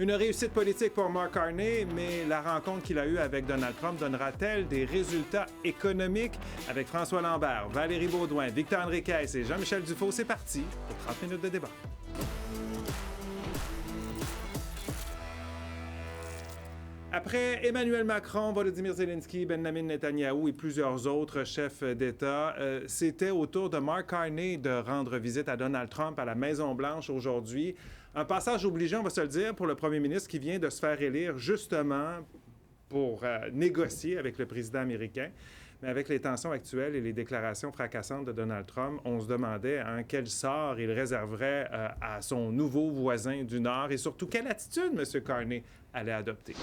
Une réussite politique pour Mark Carney, mais la rencontre qu'il a eue avec Donald Trump donnera-t-elle des résultats économiques? Avec François Lambert, Valérie Beaudoin, Victor Henriquez et Jean-Michel Dufault, c'est parti pour 30 minutes de débat. Après Emmanuel Macron, Volodymyr Zelensky, Benjamin Netanyahou et plusieurs autres chefs d'État, c'était au tour de Mark Carney de rendre visite à Donald Trump à la Maison-Blanche aujourd'hui. Un passage obligé, on va se le dire, pour le premier ministre qui vient de se faire élire justement pour négocier avec le président américain. Mais avec les tensions actuelles et les déclarations fracassantes de Donald Trump, on se demandait quel sort il réserverait à son nouveau voisin du Nord et surtout quelle attitude M. Carney allait adopter.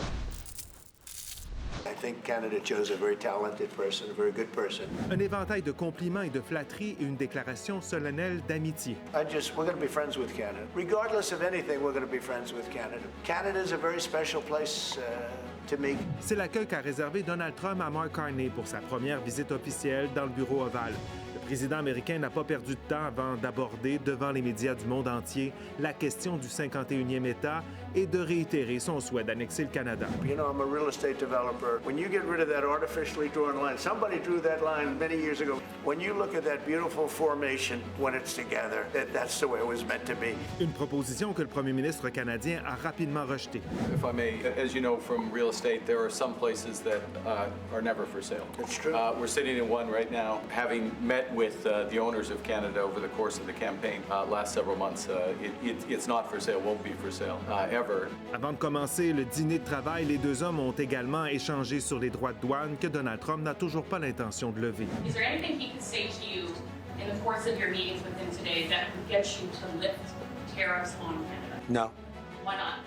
I think Canada chose a very talented person, a very good person. Un éventail de compliments et de flatteries et une déclaration solennelle d'amitié. We're going to be friends with Canada. Regardless of anything, we're going to be friends with Canada. Canada is a very special place to me. C'est l'accueil qu'a réservé Donald Trump à Mark Carney pour sa première visite officielle dans le bureau ovale. Le président américain n'a pas perdu de temps avant d'aborder devant les médias du monde entier la question du 51e État et de réitérer son souhait d'annexer le Canada. You know, I'm a real estate developer. When you get rid of that artificially drawn line, somebody drew that line many years ago. When you look at that beautiful formation when it's together, that's the way it was meant to be. Une proposition que le premier ministre canadien a rapidement rejetée. If I may, as you know from real estate, there are some places that are never for sale. That's true. We're sitting in one right now, having met with the owners of Canada over the course of the campaign last several months. It's not for sale, won't be for sale ever. Avant de commencer le dîner de travail, les deux hommes ont également échangé sur les droits de douane que Donald Trump n'a toujours pas l'intention de lever. Is there anything he could say to you in the course of your meetings with him today that would get you to lift tariffs on Canada? No. Why not?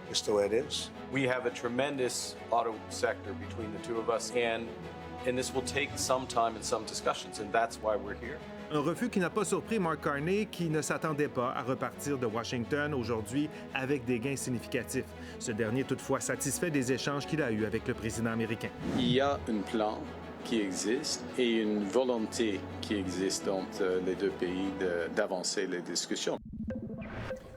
Just the way it is. We have a tremendous auto sector between the two of us, and this will take some time and some discussions, and that's why we're here. Un refus qui n'a pas surpris Mark Carney, qui ne s'attendait pas à repartir de Washington aujourd'hui avec des gains significatifs. Ce dernier, toutefois, satisfait des échanges qu'il a eus avec le président américain. Il y a un plan qui existe et une volonté qui existe entre les deux pays d'avancer les discussions.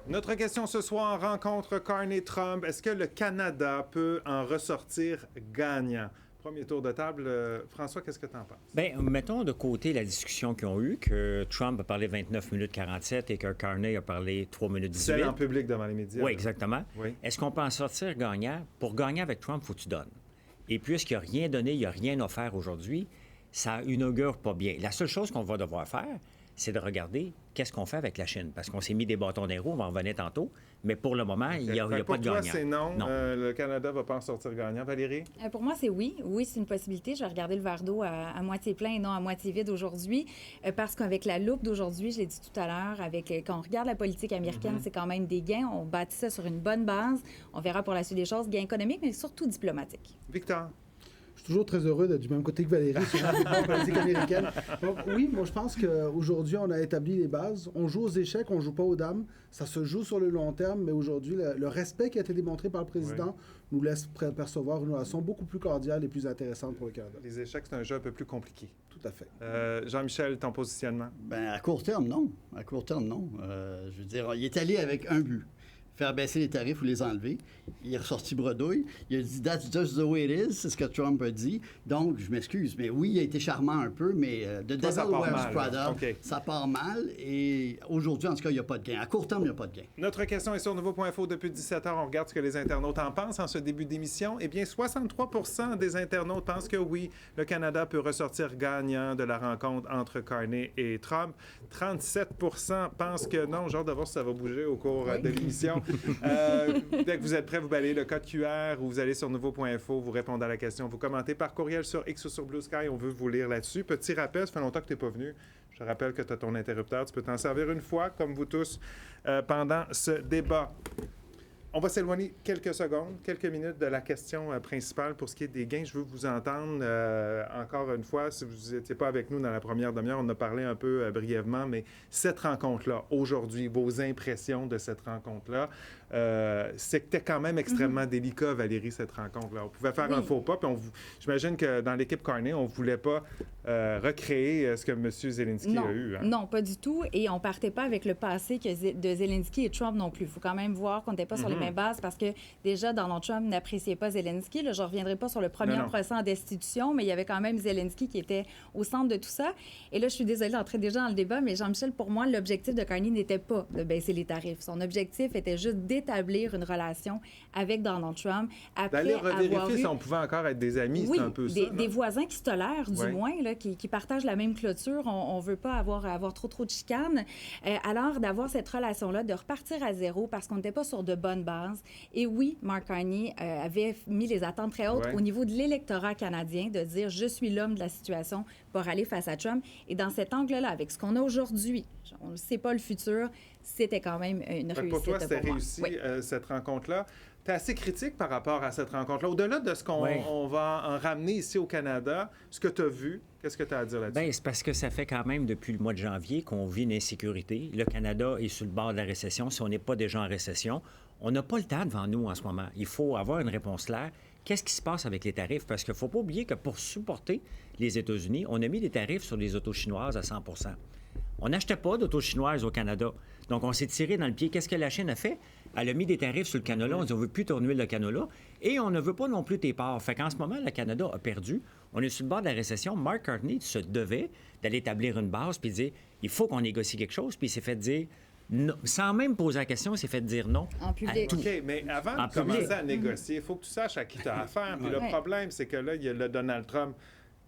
Notre question ce soir, rencontre Carney-Trump. Est-ce que le Canada peut en ressortir gagnant? Premier tour de table. François, qu'est-ce que tu en penses? Bien, mettons de côté la discussion qu'ils ont eue, que Trump a parlé 29 minutes 47 et que Carney a parlé 3 minutes 18. Celle en public devant les médias. Oui, exactement. Oui. Est-ce qu'on peut en sortir gagnant? Pour gagner avec Trump, il faut que tu donnes. Et puisqu'il n'a rien donné, il n'y a rien offert aujourd'hui, ça inaugure pas bien. La seule chose qu'on va devoir faire, c'est de regarder qu'est-ce qu'on fait avec la Chine. Parce qu'on s'est mis des bâtons dans les roues, on va en revenir tantôt, mais pour le moment, il n'y a pas de gagnant. Pour toi, c'est non. Le Canada ne va pas en sortir gagnant. Valérie? Pour moi, c'est oui. Oui, c'est une possibilité. Je vais regarder le verre d'eau à moitié plein et non à moitié vide aujourd'hui. Parce qu'avec la loupe d'aujourd'hui, je l'ai dit tout à l'heure, quand on regarde la politique américaine, c'est quand même des gains. On bâtit ça sur une bonne base. On verra pour la suite des choses, gains économiques, mais surtout diplomatiques. Victor? Je suis toujours très heureux d'être du même côté que Valérie sur la politique américaine. Donc, oui, moi, je pense qu'aujourd'hui, on a établi les bases. On joue aux échecs, on ne joue pas aux dames. Ça se joue sur le long terme, mais aujourd'hui, le respect qui a été démontré par le président nous laisse percevoir une relation beaucoup plus cordiale et plus intéressante pour le Canada. Les échecs, c'est un jeu un peu plus compliqué. Tout à fait. Jean-Michel, ton positionnement? Bien, à court terme, non. À court terme, non. Je veux dire, il est allé avec un but. Faire baisser les tarifs ou les enlever. Il est ressorti bredouille. Il a dit « That's just the way it is », c'est ce que Trump a dit. Donc, je m'excuse, mais oui, il a été charmant un peu, mais The Devil Wears Prada, ça part mal. Et aujourd'hui, en tout cas, il n'y a pas de gain. À court terme, il n'y a pas de gain. Notre question est sur Nouveau.info depuis 17 heures. On regarde ce que les internautes en pensent en ce début d'émission. Eh bien, 63% des internautes pensent que oui, le Canada peut ressortir gagnant de la rencontre entre Carney et Trump. 37% pensent que non. J'ai hâte de voir si ça va bouger au cours de l'émission. Dès que vous êtes prêts, vous balayez le code QR ou vous allez sur nouveau.info, vous répondez à la question, vous commentez par courriel sur X ou sur Blue Sky, on veut vous lire là-dessus. Petit rappel, ça fait longtemps que tu n'es pas venu. Je te rappelle que tu as ton interrupteur, tu peux t'en servir une fois, comme vous tous, pendant ce débat. On va s'éloigner quelques secondes, quelques minutes de la question principale pour ce qui est des gains. Je veux vous entendre encore une fois. Si vous n'étiez pas avec nous dans la première demi-heure, on en a parlé un peu brièvement, mais cette rencontre-là, aujourd'hui, vos impressions de cette rencontre-là, c'était quand même extrêmement délicat, Valérie, cette rencontre-là. On pouvait faire un faux pas, puis j'imagine que dans l'équipe Carney, on ne voulait pas recréer ce que M. Zelensky a eu. Hein? Non, pas du tout. Et on ne partait pas avec le passé de Zelensky et Trump non plus. Il faut quand même voir qu'on n'était pas sur les mêmes bases parce que déjà, Donald Trump n'appréciait pas Zelensky. Là, je ne reviendrai pas sur le premier procès en destitution, mais il y avait quand même Zelensky qui était au centre de tout ça. Et là, je suis désolée d'entrer déjà dans le débat, mais Jean-Michel, pour moi, l'objectif de Carney n'était pas de baisser les tarifs. Son objectif était juste d'établir une relation avec Donald Trump. D'aller revérifier si on pouvait encore être des amis, c'est un peu ça. Des voisins qui se tolèrent, du moins, là, qui partagent la même clôture. On ne veut pas avoir trop de chicanes. Alors, d'avoir cette relation-là, de repartir à zéro parce qu'on n'était pas sur de bonnes bases. Et oui, Mark Carney avait mis les attentes très hautes au niveau de l'électorat canadien, de dire « je suis l'homme de la situation pour aller face à Trump ». Et dans cet angle-là, avec ce qu'on a aujourd'hui, on ne sait pas le futur, c'était quand même une réussite. Pour toi, c'était réussi, cette rencontre-là. Tu es assez critique par rapport à cette rencontre-là. Au-delà de ce qu'on va en ramener ici au Canada, ce que tu as vu, qu'est-ce que tu as à dire là-dessus? Bien, c'est parce que ça fait quand même depuis le mois de janvier qu'on vit une insécurité. Le Canada est sur le bord de la récession. Si on n'est pas déjà en récession, on n'a pas le temps devant nous en ce moment. Il faut avoir une réponse claire. Qu'est-ce qui se passe avec les tarifs? Parce qu'il ne faut pas oublier que pour supporter les États-Unis, on a mis des tarifs sur les autos chinoises à 100 %. On n'achetait pas d'autos chinoises au Canada. Donc, on s'est tiré dans le pied. Qu'est-ce que la Chine a fait? Elle a mis des tarifs sur le canola. On dit, on ne veut plus ton huile de canola. Et on ne veut pas non plus tes porcs. Fait qu'en ce moment, le Canada a perdu. On est sur le bord de la récession. Mark Carney se devait d'aller établir une base puis dire, il faut qu'on négocie quelque chose. Puis il s'est fait dire, non, sans même poser la question, il s'est fait dire non. En public. OK, mais avant de commencer à négocier, il faut que tu saches à qui tu as affaire. Puis le problème, c'est que là, il y a le Donald Trump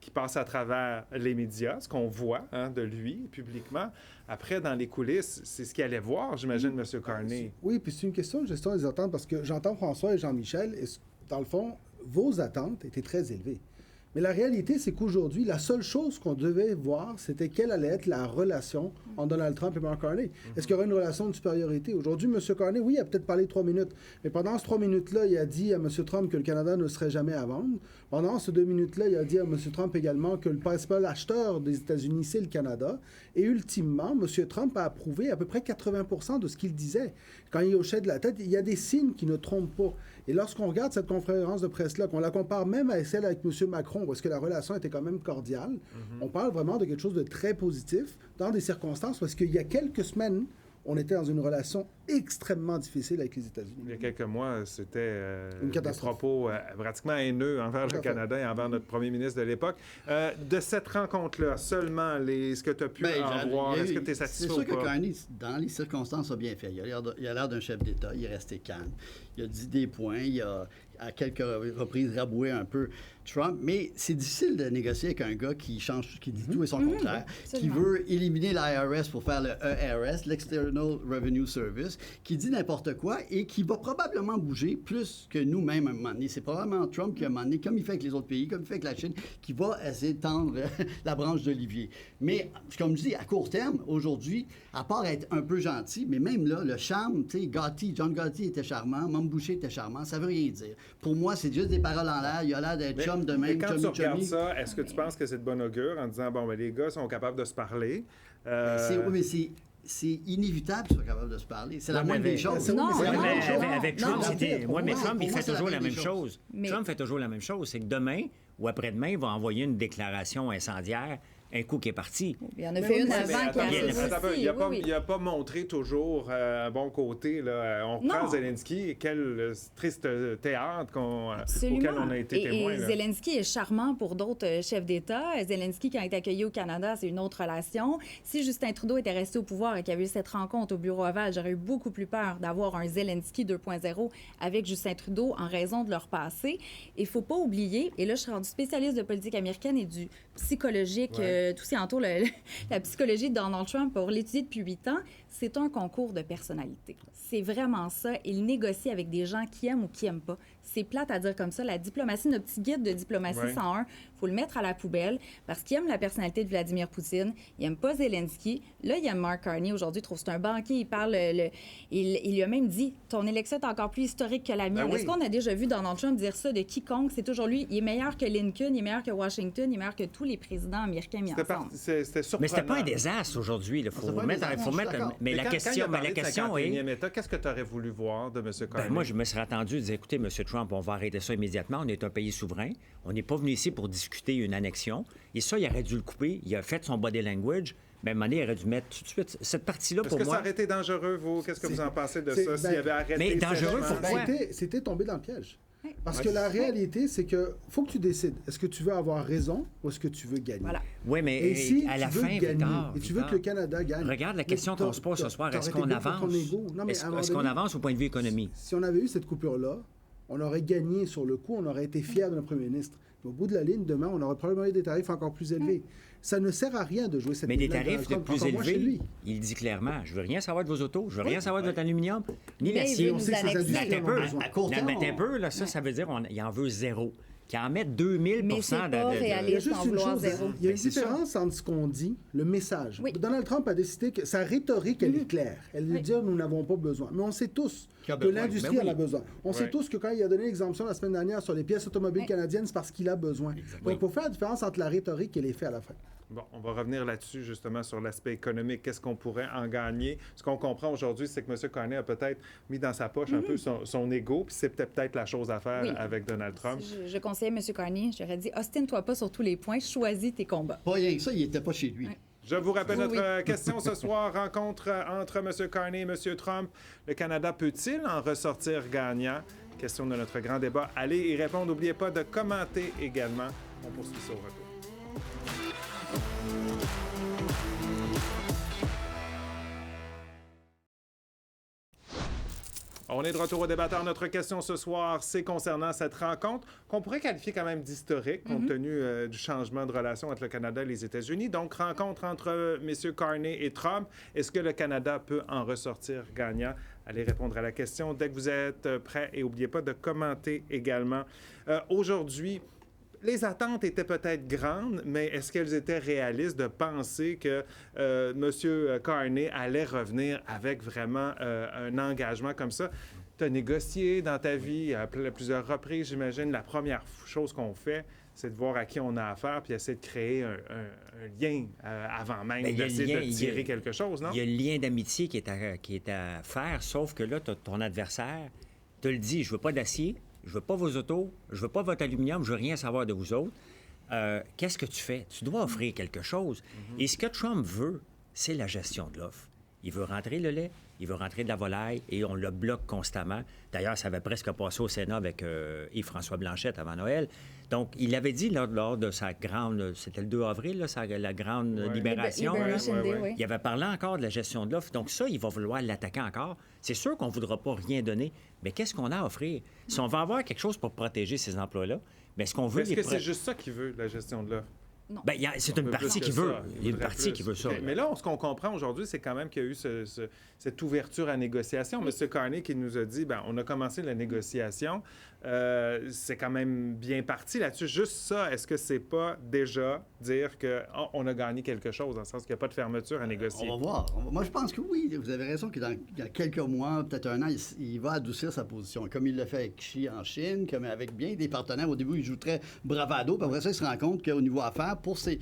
qui passe à travers les médias, ce qu'on voit de lui publiquement. Après, dans les coulisses, c'est ce qu'il allait voir, j'imagine, M. Carney. Oui, puis c'est une question de gestion des attentes parce que j'entends François et Jean-Michel, et dans le fond, vos attentes étaient très élevées. Mais la réalité, c'est qu'aujourd'hui, la seule chose qu'on devait voir, c'était quelle allait être la relation entre Donald Trump et Mark Carney. Est-ce qu'il y aurait une relation de supériorité? Aujourd'hui, M. Carney, oui, il a peut-être parlé 3 minutes, mais pendant ces 3 minutes-là, il a dit à M. Trump que le Canada ne serait jamais à vendre. Pendant ces 2 minutes-là, il a dit à M. Trump également que le principal acheteur des États-Unis, c'est le Canada. Et ultimement, M. Trump a approuvé à peu près 80% de ce qu'il disait. Quand il hochait de la tête, il y a des signes qui ne trompent pas. Et lorsqu'on regarde cette conférence de presse-là, qu'on la compare même à celle avec M. Macron, où est-ce que la relation était quand même cordiale, on parle vraiment de quelque chose de très positif dans des circonstances parce qu'il y a quelques semaines, on était dans une relation extrêmement difficile avec les États-Unis. Il y a quelques mois, c'était une des propos pratiquement haineux envers le Canada et envers notre premier ministre de l'époque. De cette rencontre-là, seulement ce que tu as pu en voir, est-ce que tu es satisfait ou pas? C'est sûr que Carney, dans les circonstances, a bien fait. Il a l'air d'un chef d'État, il est resté calme. Il a dit des points, il a à quelques reprises raboué un peu Trump, mais c'est difficile de négocier avec un gars qui change, qui dit tout et son contraire, qui veut éliminer l'IRS pour faire le ERS, l'External Revenue Service, qui dit n'importe quoi et qui va probablement bouger plus que nous-mêmes à un moment donné. C'est probablement Trump qui, à un moment donné, comme il fait avec les autres pays, comme il fait avec la Chine, qui va essayer de tendre la branche d'olivier. Mais, comme je dis, à court terme, aujourd'hui, à part être un peu gentil, mais même là, le charme, tu sais, John Gotti était charmant, Mom Boucher était charmant, ça veut rien dire. Pour moi, c'est juste des paroles en l'air. Il a l'air d'être chum de même, mais quand tu regardes ça, est-ce que tu penses que c'est de bon augure en disant, bon, ben, les gars sont capables de se parler? Oui, mais c'est inévitable qu'ils soient capables de se parler. C'est la moindre des choses. Avec Trump, c'était... Oui, mais Trump, il fait toujours la même chose. Trump fait toujours la même chose. C'est que demain ou après-demain, il va envoyer une déclaration incendiaire. Un coup qui est parti. Il en a fait une avant qui a Il n'a pas montré toujours un bon côté. Là. On reprend Zelensky. Quel triste théâtre auquel on a été témoin. Et Zelensky est charmant pour d'autres chefs d'État. Zelensky, quand il est accueilli au Canada, c'est une autre relation. Si Justin Trudeau était resté au pouvoir et qu'il y avait eu cette rencontre au Bureau Ovale, j'aurais eu beaucoup plus peur d'avoir un Zelensky 2.0 avec Justin Trudeau en raison de leur passé. Il ne faut pas oublier, et là, je suis rendue spécialiste de politique américaine et du psychologique, tout ce qui entoure la psychologie de Donald Trump pour l'étudier depuis 8 ans, c'est un concours de personnalité. C'est vraiment ça. Il négocie avec des gens qui aiment ou qui n'aiment pas. C'est plate à dire comme ça. La diplomatie, notre petit guide de diplomatie 101, il faut le mettre à la poubelle parce qu'il aime la personnalité de Vladimir Poutine. Il n'aime pas Zelensky. Là, il aime Mark Carney. Aujourd'hui, il trouve que c'est un banquier. Il parle... il lui a même dit « Ton élection est encore plus historique que la mienne. » Est-ce qu'on a déjà vu Donald Trump dire ça de quiconque? C'est toujours lui. Il est meilleur que Lincoln, il est meilleur que Washington, il est meilleur que tous les présidents américains mis ensemble. C'était surprenant. Mais c'était pas un désastre aujourd'hui. Il faut mettre... Mais la question est... Qu'est-ce que tu aurais voulu voir de M. Carney? Moi, je me serais attendu de dire, écoutez, M. Trump, on va arrêter ça immédiatement. On est un pays souverain. On n'est pas venu ici pour discuter une annexion. Et ça, il aurait dû le couper. Il a fait son body language. Mais à un moment donné, il aurait dû mettre tout de suite cette partie-là Est-ce pour que moi. ça aurait été dangereux, vous? Qu'est-ce que vous en pensez de ça, s'il ben, avait arrêté mais dangereux, sèchement? pourquoi? C'était tombé dans le piège. Parce que la réalité, c'est que faut que tu décides. Est-ce que tu veux avoir raison ou est-ce que tu veux gagner? Voilà. Oui, mais Et si à la tu veux fin, gagner, Victor, et tu veux que le Canada gagne... regarde la question qu'on se pose ce soir. Est-ce qu'on avance? Est-ce qu'on avance au point de vue économie? Si on avait eu cette coupure-là, on aurait gagné sur le coup, on aurait été fiers de notre premier ministre. Mais au bout de la ligne, demain, on aurait probablement eu des tarifs encore plus élevés. Ça ne sert à rien de jouer cette Mais des game-là avec tarifs Donald de Trump, plus encore moins chez élevés, lui. il dit clairement, je veux rien savoir de vos autos, je veux rien savoir de votre aluminium, ni Mais l'acier. il veut On nous sait que ces annexer. industries Mais en ont attends un besoin. À court terme, Mais un peu, là, ça veut dire qu'il en veut zéro. Qu'il en met 2000 Mais c'est pas Il y a réaliste juste en une vouloir chose, zéro. il y a une Ben, c'est ça. différence entre ce qu'on dit, le message. Oui. Donald Trump a décidé que sa rhétorique, elle est claire. Elle veut dire nous n'avons pas besoin. Mais on sait tous Qu'il a que besoin. l'industrie Ben oui. en a besoin. On sait Ouais. tous que quand il a donné l'exemption la semaine dernière sur les pièces automobiles Oui. canadiennes, c'est parce qu'il a besoin. Donc, il faut faire la différence entre la rhétorique et les faits à la fin. Bon, on va revenir là-dessus, justement, sur l'aspect économique. Qu'est-ce qu'on pourrait en gagner? Ce qu'on comprend aujourd'hui, c'est que M. Carney a peut-être mis dans sa poche un peu son ego, puis c'est peut-être la chose à faire Oui. avec Donald Trump. Je conseillais M. Carney, j'aurais dit, ostine-toi pas sur tous les points, choisis tes combats. Pas rien que ça, il n'était pas chez lui. Ouais. Je vous rappelle Oui, notre question ce soir, rencontre entre M. Carney et M. Trump. Le Canada peut-il en ressortir gagnant? Question de notre grand débat. Allez y répondre. N'oubliez pas de commenter également. On poursuit ça au retour. On est de retour au débatteur. Notre question ce soir, c'est concernant cette rencontre qu'on pourrait qualifier quand même d'historique compte tenu du changement de relation entre le Canada et les États-Unis. Donc, rencontre entre M. Carney et Trump. Est-ce que le Canada peut en ressortir gagnant? Allez répondre à la question dès que vous êtes prêts et n'oubliez pas de commenter également. Aujourd'hui, les attentes étaient peut-être grandes, mais est-ce qu'elles étaient réalistes de penser que M. Carney allait revenir avec vraiment un engagement comme ça? Tu as négocié dans ta vie à plusieurs reprises, j'imagine. La première chose qu'on fait, c'est de voir à qui on a affaire puis essayer de créer un lien avant même Ben, il y a le d'essayer lien, de il y a- tirer quelque chose, non? Il y a le lien d'amitié qui est à faire, sauf que là, ton adversaire te le dit, je veux pas d'acier, je veux pas vos autos, je veux pas votre aluminium, je veux rien savoir de vous autres. Qu'est-ce que tu fais? Tu dois offrir quelque chose. Et ce que Trump veut, c'est la gestion de l'offre. Il veut rentrer le lait, il veut rentrer de la volaille et on le bloque constamment. D'ailleurs, ça avait presque passé au Sénat avec Yves-François Blanchette avant Noël. Donc, il avait dit lors de sa grande... C'était le 2 avril, là, la grande libération. Liberation Ouais, Day, ouais. oui. Il avait parlé encore de la gestion de l'offre. Donc ça, il va vouloir l'attaquer encore. C'est sûr qu'on ne voudra pas rien donner, mais qu'est-ce qu'on a à offrir? Si on veut avoir quelque chose pour protéger ces emplois-là, bien, ce qu'on veut... Est-ce que c'est juste ça qu'il veut, la gestion de l'offre? Bien, c'est une Un peu partie plus qui que veut. ça. Il y a une voudrait partie plus. qui veut ça. OK. Mais là, ce qu'on comprend aujourd'hui, c'est quand même qu'il y a eu cette ouverture à négociation. M. Carney qui nous a dit, ben, on a commencé la négociation. C'est quand même bien parti là-dessus. Juste ça, est-ce que c'est pas déjà dire qu'on a gagné quelque chose, dans le sens qu'il n'y a pas de fermeture à négocier? On va voir. Moi, je pense que oui, vous avez raison que dans quelques mois, peut-être un an, il va adoucir sa position, comme il l'a fait avec Xi en Chine, comme avec bien des partenaires. Au début, il joue très bravado, puis après ça, il se rend compte qu'au niveau affaires, pour ses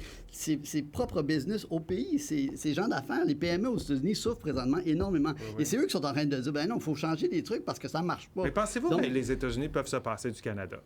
propres business au pays, ces gens d'affaires, les PME aux États-Unis souffrent présentement énormément. Et c'est eux qui sont en train de dire, ben non, il faut changer des trucs parce que ça ne marche pas. Mais pensez-vous Donc- que les États-Unis peuvent se passer du Canada?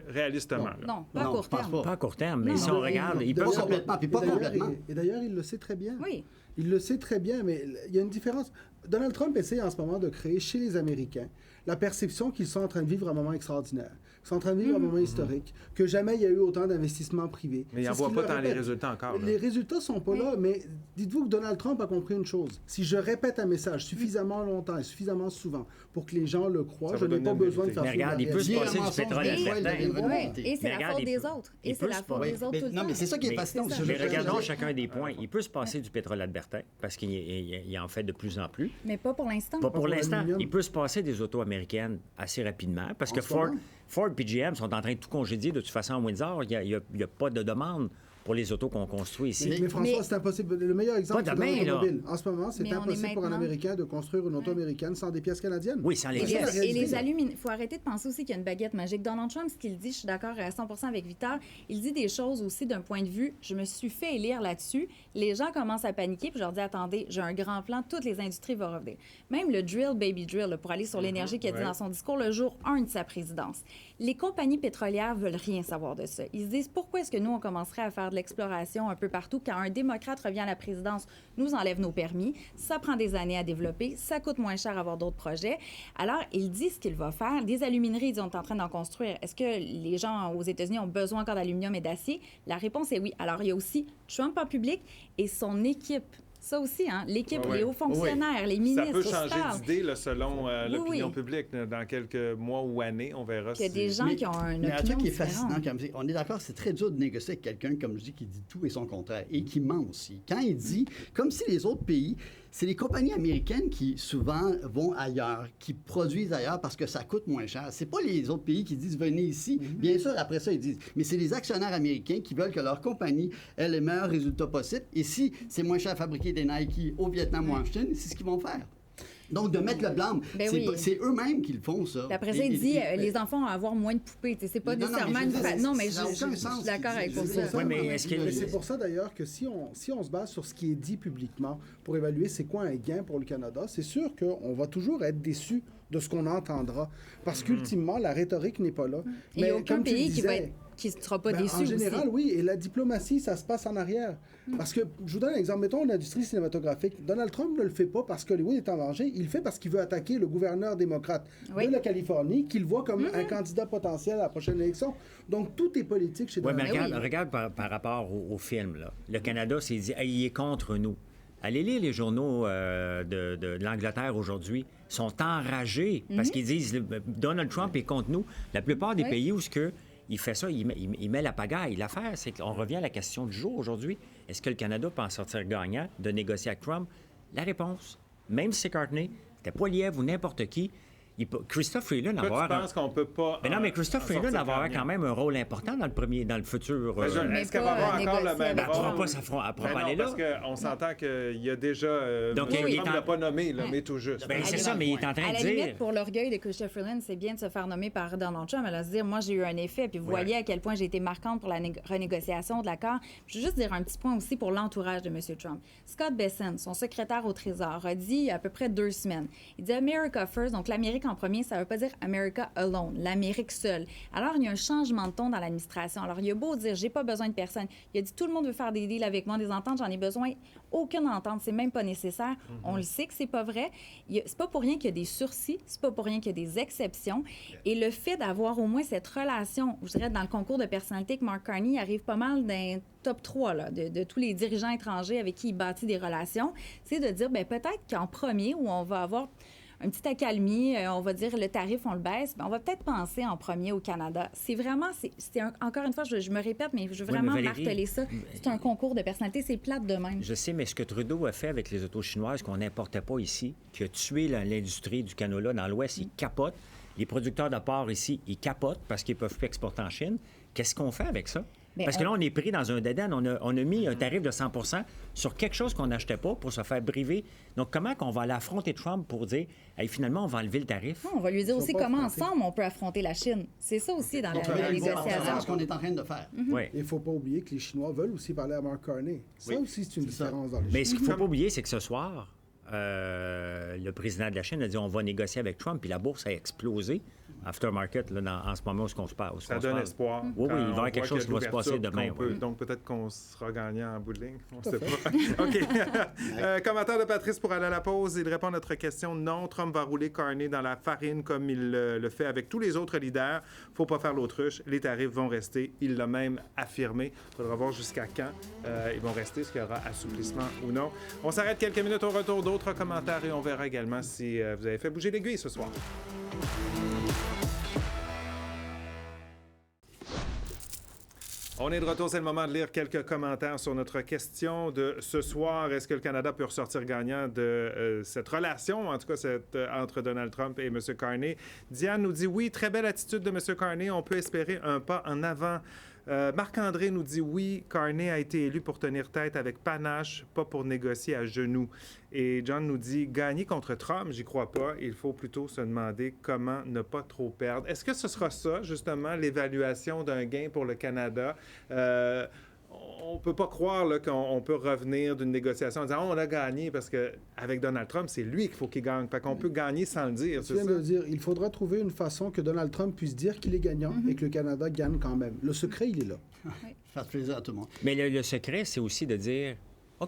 Réalistement. là. Non, pas à Non, court je pense terme. pas. Pas à court terme, mais Non. si on regarde, ils D'ailleurs, peuvent... complètement, puis pas et d'ailleurs, complètement. Et d'ailleurs, il le sait très bien. Oui. Il le sait très bien, mais il y a une différence. Donald Trump essaie en ce moment de créer chez les Américains la perception qu'ils sont en train de vivre un moment extraordinaire, qu'ils sont en train de vivre un moment historique, que jamais il y a eu autant d'investissements privés. Mais il C'est n'en ce voit qu'il pas leur tant les répète. résultats encore. là. Les résultats sont pas là, mais dites-vous que Donald Trump a compris une chose. Si je répète un message suffisamment longtemps et suffisamment souvent pour que les gens le croient, Ça je va n'ai donner pas une besoin de vérité. faire Mais suivre regarde, la il peut se réalité. passer du mensonge, pétrole des à fois, il certains. devient une Oui, vérité. et c'est Mais la regarde, faute il des peut- autres. il Et c'est peut la se faute passer- des autres tout le Non, temps. mais c'est ça qui est fascinant. c'est Je- ça. Mais je- regardons je- chacun des points. Il peut se passer du pétrole albertain, parce qu'il en fait de plus en plus. Mais pas pour l'instant. Pas pour l'instant. l'aluminium. Il peut se passer des autos américaines assez rapidement parce En que ce moment. Ford et GM sont en train de tout congédier. De toute façon, à Windsor, il n'y a pas de demande pour les autos qu'on construit ici. Mais François, Mais- c'est impossible. Le meilleur exemple, Pas c'est dans demain, là. l'automobile. En ce moment, c'est Mais on est impossible pour un maintenant- Américain de construire une auto américaine sans des pièces canadiennes. Oui, sans les Et C'est ça, la les, réalité, et les là. aluminiums, il faut arrêter de penser aussi qu'il y a une baguette magique. Donald Trump, ce qu'il dit, je suis d'accord à 100% avec Victor, il dit des choses aussi d'un point de vue, je me suis fait élire là-dessus. Les gens commencent à paniquer, puis je leur dis, attendez, j'ai un grand plan, toutes les industries vont revenir. Même le drill, baby drill, là, pour aller sur l'énergie qu'il a dit ouais. dans son discours le jour 1 de sa présidence. Les compagnies pétrolières veulent rien savoir de ça. Ils se disent, pourquoi est-ce que nous, on commencerait à faire de l'exploration un peu partout. Quand un démocrate revient à la présidence, nous enlève nos permis. Ça prend des années à développer. Ça coûte moins cher avoir d'autres projets. Alors, il dit ce qu'il va faire. Des alumineries, ils sont en train d'en construire. Est-ce que les gens aux États-Unis ont besoin encore d'aluminium et d'acier? La réponse est oui. Alors, il y a aussi Trump en public et son équipe. Ça aussi, hein? L'équipe, les hauts fonctionnaires, les ministres. Ça peut changer d'idée là, selon l'opinion oui. publique. Dans quelques mois ou années, on verra Il y a des gens qui ont un opinion un truc qui est différente. fascinant, on est d'accord, c'est très dur de négocier avec quelqu'un, comme je dis, qui dit tout et son contraire, et qui ment aussi. Quand il dit, comme si les autres pays, c'est les compagnies américaines qui, souvent, vont ailleurs, qui produisent ailleurs parce que ça coûte moins cher. C'est pas les autres pays qui disent « venez ici ». Bien sûr, après ça, ils disent « mais c'est les actionnaires américains qui veulent que leur compagnie ait les meilleurs résultats possibles. Et si c'est moins cher à fabriquer des Nike au Vietnam ou en Chine, c'est ce qu'ils vont faire. » Donc, de mettre le blâme, c'est eux-mêmes qui le font, ça. Puis après ça, il dit les enfants vont avoir moins de poupées. C'est pas nécessairement une... Non, mais je suis d'accord avec vous. Oui, mais c'est pour ça, d'ailleurs, que si on se base sur ce qui est dit publiquement pour évaluer c'est quoi un gain pour le Canada, c'est sûr qu'on va toujours être déçu de ce qu'on entendra. Parce qu'ultimement, la rhétorique n'est pas là. Il n'y a aucun pays qui ne sera pas déçu en général, aussi. Oui. Et la diplomatie, ça se passe en arrière. Parce que, je vous donne un exemple. Mettons l'industrie cinématographique. Donald Trump ne le fait pas parce qu'Hollywood est en danger. Il le fait parce qu'il veut attaquer le gouverneur démocrate de la Californie, qu'il voit comme un candidat potentiel à la prochaine élection. Donc, tout est politique chez Donald Trump. Mais regarde par rapport au film. Là. Le Canada s'est dit hey, il est contre nous. Allez lire les journaux de l'Angleterre aujourd'hui. Ils sont enragés parce qu'ils disent Donald Trump est contre nous. La plupart des pays où il fait ça, il met la pagaille. L'affaire, c'est qu'on revient à la question du jour aujourd'hui. Est-ce que le Canada peut en sortir gagnant de négocier avec Trump? La réponse, même si c'est Carney, c'était Poilievre ou n'importe qui, Christophe Freeland va avoir... Tu penses qu'on peut pas... Mais non, mais Christophe Freeland va avoir quand même un rôle important dans le futur... Est-ce qu'elle va avoir encore le même rôle? Elle ne pourra pas aller là. Parce qu'on s'entend qu'il y a déjà... Donc, il ne l'a pas nommé, mais tout juste. C'est ça, mais il est en train de dire... À la limite, pour l'orgueil de Christophe Freeland, c'est bien de se faire nommer par Donald Trump. Elle va se dire, moi, j'ai eu un effet, puis vous voyez à quel point j'ai été marquante pour la renégociation de l'accord. Je veux juste dire un petit point aussi pour l'entourage de M. Trump. Scott Bessent, son secrétaire au Trésor, a dit il y a à peu près 2 semaines, il dit « America first », donc l'Amérique en premier, ça veut pas dire America alone, l'Amérique seule. Alors, il y a un changement de ton dans l'administration. Alors, il a beau dire, j'ai pas besoin de personne. Il a dit, tout le monde veut faire des deals avec moi, des ententes, j'en ai besoin. Aucune entente, c'est même pas nécessaire. On le sait que c'est pas vrai. C'est pas pour rien qu'il y a des sursis, c'est pas pour rien qu'il y a des exceptions. Et le fait d'avoir au moins cette relation, je dirais, dans le concours de personnalité que Mark Carney arrive pas mal d'un top 3 là, de tous les dirigeants étrangers avec qui il bâtit des relations, c'est de dire, bien, peut-être qu'en premier, où on va avoir un petit accalmie, on va dire le tarif, on le baisse, bien, on va peut-être penser en premier au Canada. C'est vraiment, encore une fois, je me répète, mais je veux vraiment marteler ça. C'est un concours de personnalité, c'est plate de même. Je sais, mais ce que Trudeau a fait avec les autos chinoises qu'on n'importait pas ici, qui a tué l'industrie du canola dans l'Ouest, il capote. Les producteurs de porc ici, ils capotent parce qu'ils ne peuvent plus exporter en Chine. Qu'est-ce qu'on fait avec ça? Parce que là, on est pris dans un dead end. On a mis un tarif de 100 sur quelque chose qu'on n'achetait pas pour se faire briver. Donc, comment qu'on va aller affronter Trump pour dire, hey, finalement, on va enlever le tarif? Non, on va lui dire aussi comment ensemble on peut affronter la Chine. C'est ça aussi dans la négociation. C'est ce qu'on est en train de faire. Il ne faut pas oublier que les Chinois veulent aussi parler à Mark Carney. Ça aussi, c'est une différence dans les Mais ce qu'il ne faut pas oublier, c'est que ce soir, le président de la Chine a dit on va négocier avec Trump, puis la bourse a explosé. Aftermarket, là, en ce moment où on se parle. Ça donne espoir. Oui, il va y avoir quelque chose qui va se passer demain. Donc, peut-être qu'on sera gagnant en bout de ligne. On ne sait pas. OK. Commentaire de Patrice pour aller à la pause. Il répond à notre question. Non, Trump va rouler Carney dans la farine comme il le fait avec tous les autres leaders. Il ne faut pas faire l'autruche. Les tarifs vont rester. Il l'a même affirmé. Il faudra voir jusqu'à quand ils vont rester, est-ce qu'il y aura assouplissement ou non. On s'arrête quelques minutes au retour d'autres commentaires et on verra également si vous avez fait bouger l'aiguille ce soir. On est de retour, c'est le moment de lire quelques commentaires sur notre question de ce soir. Est-ce que le Canada peut ressortir gagnant de cette relation, en tout cas entre Donald Trump et M. Carney? Diane nous dit oui, très belle attitude de M. Carney. On peut espérer un pas en avant. Marc-André nous dit oui, Carney a été élu pour tenir tête avec panache, pas pour négocier à genoux. Et John nous dit gagner contre Trump, j'y crois pas. Il faut plutôt se demander comment ne pas trop perdre. Est-ce que ce sera ça, justement, l'évaluation d'un gain pour le Canada? on peut pas croire là, qu'on peut revenir d'une négociation en disant on a gagné parce qu'avec Donald Trump, c'est lui qu'il faut qu'il gagne. Fait qu'on peut gagner sans le dire. Tu viens de le dire, il faudra trouver une façon que Donald Trump puisse dire qu'il est gagnant et que le Canada gagne quand même. Le secret, il est là. Faire plaisir à tout le monde. Mais le secret, c'est aussi de dire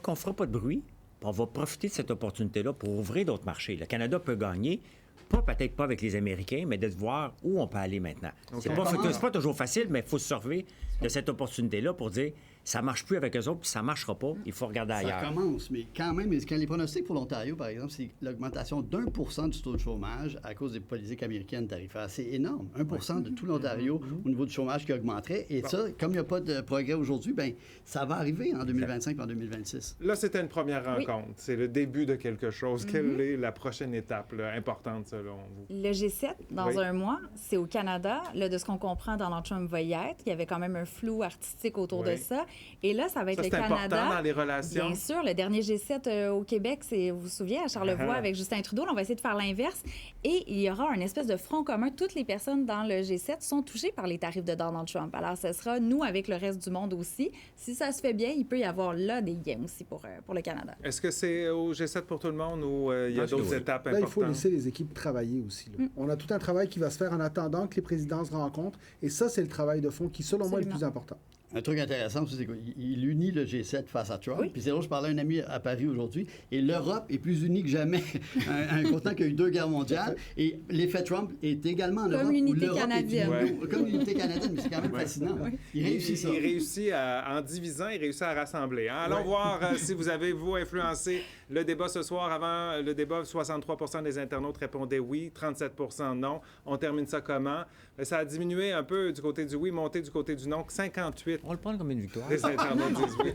qu'on ne fera pas de bruit, puis on va profiter de cette opportunité-là pour ouvrir d'autres marchés. Le Canada peut gagner, peut-être pas avec les Américains, mais de voir où on peut aller maintenant. C'est pas toujours facile, mais il faut se servir de cette opportunité-là pour dire ça marche plus avec eux autres, puis ça marchera pas, il faut regarder ailleurs. Ça commence, mais quand même, les pronostics pour l'Ontario, par exemple, c'est l'augmentation d'1 % du taux de chômage à cause des politiques américaines tarifaires. C'est énorme. 1 % de tout l'Ontario au niveau du chômage qui augmenterait. Et ça, comme il n'y a pas de progrès aujourd'hui, bien, ça va arriver en 2025 et en 2026. Là, c'était une première rencontre. C'est le début de quelque chose. Quelle est la prochaine étape là, importante, selon vous? Le G7, dans un mois, c'est au Canada. Là, de ce qu'on comprend, Donald Trump va y être. Il y avait quand même un flou artistique autour de ça. Et là, ça va être le Canada. C'est important dans les relations. Bien sûr. Le dernier G7 au Québec, c'est, vous vous souvenez, à Charlevoix avec Justin Trudeau. Là, on va essayer de faire l'inverse. Et il y aura un espèce de front commun. Toutes les personnes dans le G7 sont touchées par les tarifs de Donald Trump. Alors, ce sera nous avec le reste du monde aussi. Si ça se fait bien, il peut y avoir là des gains aussi pour le Canada. Est-ce que c'est au G7 pour tout le monde ou il y a d'autres étapes importantes? Là, il faut laisser les équipes travailler aussi. On a tout un travail qui va se faire en attendant que les présidents se rencontrent. Et ça, c'est le travail de fond qui, selon moi, est le plus important. Un truc intéressant, c'est qu'il unit le G7 face à Trump. Puis c'est drôle, je parlais à un ami à Paris aujourd'hui, et l'Europe est plus unie que jamais. un continent qui a eu 2 guerres mondiales. Et l'effet Trump est également en Europe. Comme l'unité canadienne. Comme l'unité canadienne, mais c'est quand même fascinant. Il réussit ça. Il réussit en divisant, il réussit à rassembler. Hein? Allons voir si vous avez, vous, influencé le débat ce soir. Avant le débat, 63 % des internautes répondaient oui, 37 % non. On termine ça comment? Ça a diminué un peu du côté du oui, monté du côté du non. 58. On le prend comme une victoire. Les internautes disent oui.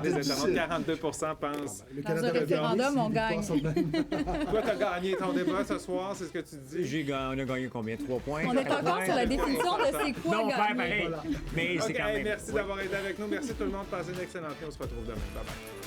Des internautes, 42 % pensent. Le Dans un référendum, on gagne. Toi, tu as gagné ton débat ce soir, c'est ce que tu dis? On a gagné combien? 3 points? On est encore sur la définition de c'est quoi non, on perd gagner. pareil. Mais c'est quand même... Merci d'avoir été avec nous. Merci tout le monde. Passez une excellente nuit. On se retrouve demain. Bye-bye.